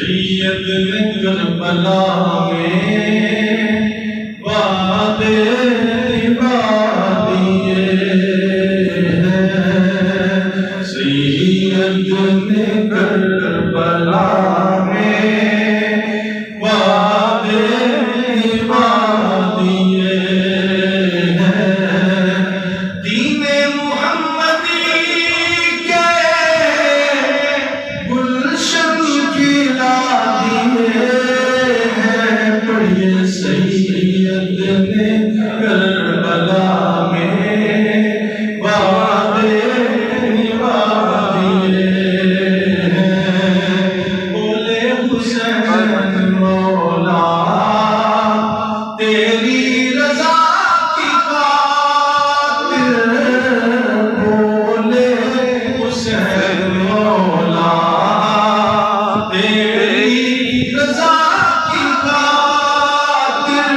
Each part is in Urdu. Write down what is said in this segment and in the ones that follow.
سید نے کربلا میں وعدے نبھا دیے ہیں، سید نے کربلا میں وعدے نبھا دیے ہیں، دین محمدی کے گلشن کھلا دیے ہیں، پڑھیے سید نے کربلا میں وعدے نبھا دیے ہیں، بولے حسین مولا تیری رضا کی خاطر، بولے حسین مولا تیری رضا کی خاطر،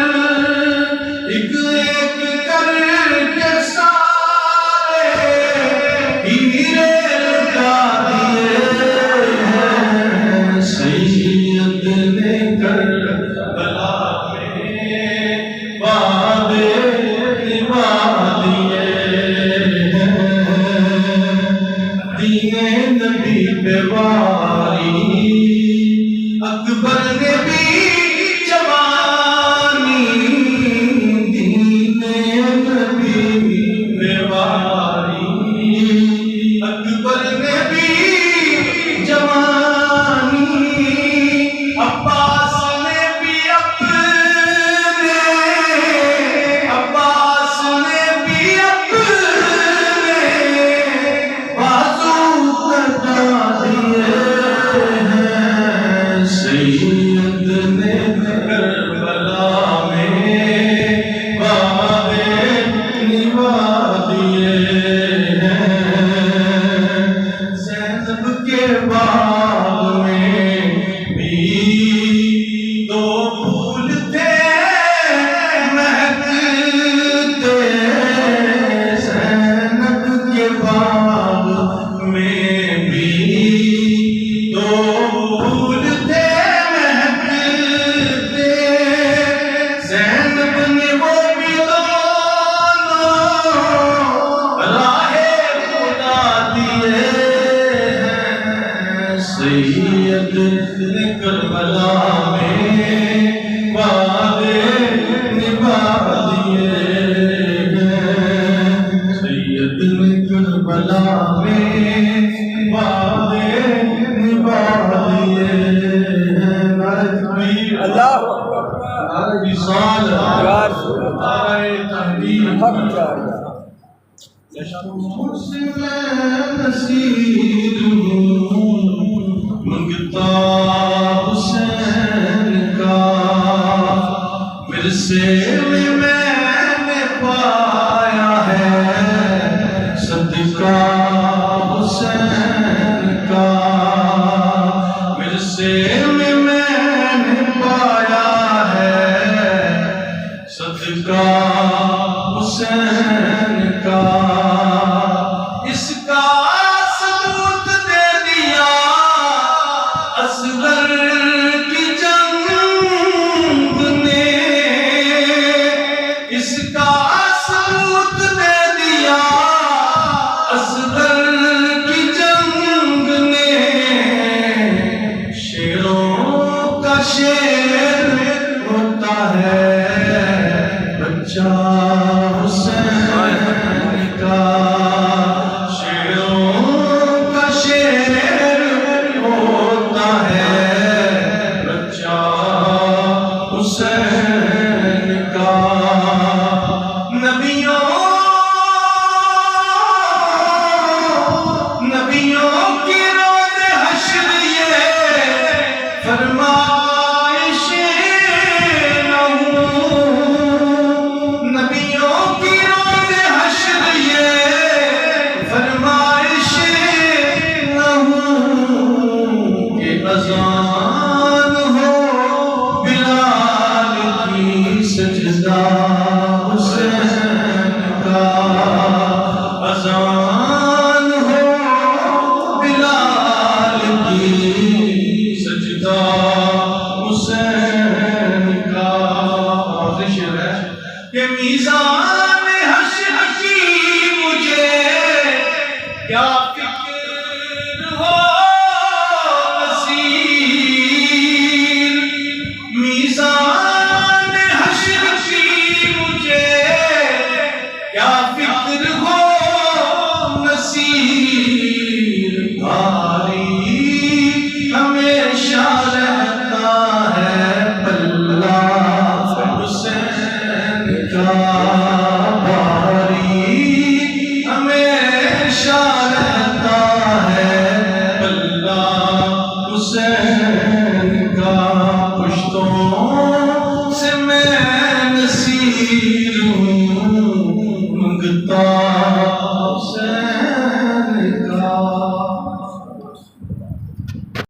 ایک ایک کر کے سارے ہیرے لٹا دیے ہیں، سید نے کربلا میں وعدے نبھا دیے ہیں، دین نبی پہ واری اکبر نے بھی جوانی، دین نبی پہ واری اکبر نے بھی جوانی، عباس نے بھی اپنے، عباس نے بھی اپنے بازو کٹا دیے ہیں، سید نے کربلا میں وعدے نبھا دیے ہیں، زینب کے باغ میں بھی دو پھول تھے مہکتے، زینب کے باغ میں بھی دو پھول تھے مہکتے، زینب نے وہ بھی دونوں راہ خدا دیے ہیں، سید نے کربلا میں وعدے نبھا دیے ہیں، سید نے کربلا میں وعدے نبھا دیے ہیں، نعرہ تکبیر، اللہ نعرہ رسالت، نعرہ تحریک، مجھ سے میں نصیر ہوں منگتا حسین کا، ورثے میں نے پایا ہے صدقہ حسین کا، ورثے میں نے پایا ہے صدقہ حسین کا، اس کا ثبوت دے دیا اصغر کی جنگ نے، اس کا ثبوت دے دیا اصغر کی جنگ نے، شیروں کا شیر ہوتا ہے بچہ حسین کا، شیروں کا شیر ہوتا ہے بچہ حسین کا، نبیوں کی روز حشر یہ فرمائش نہ ہوں، نبیوں رشتہ حسین کا شعر ہے کہ میزان حشر کی مجھے کیا فکر ہو نصیر میزان حشر کی مجھے کیا فکر ہو نصیر بھاری ہمیشہ رہتا ہے پلہ حسین کا بھاری ہمیشہ رہتا ہے پلہ حسین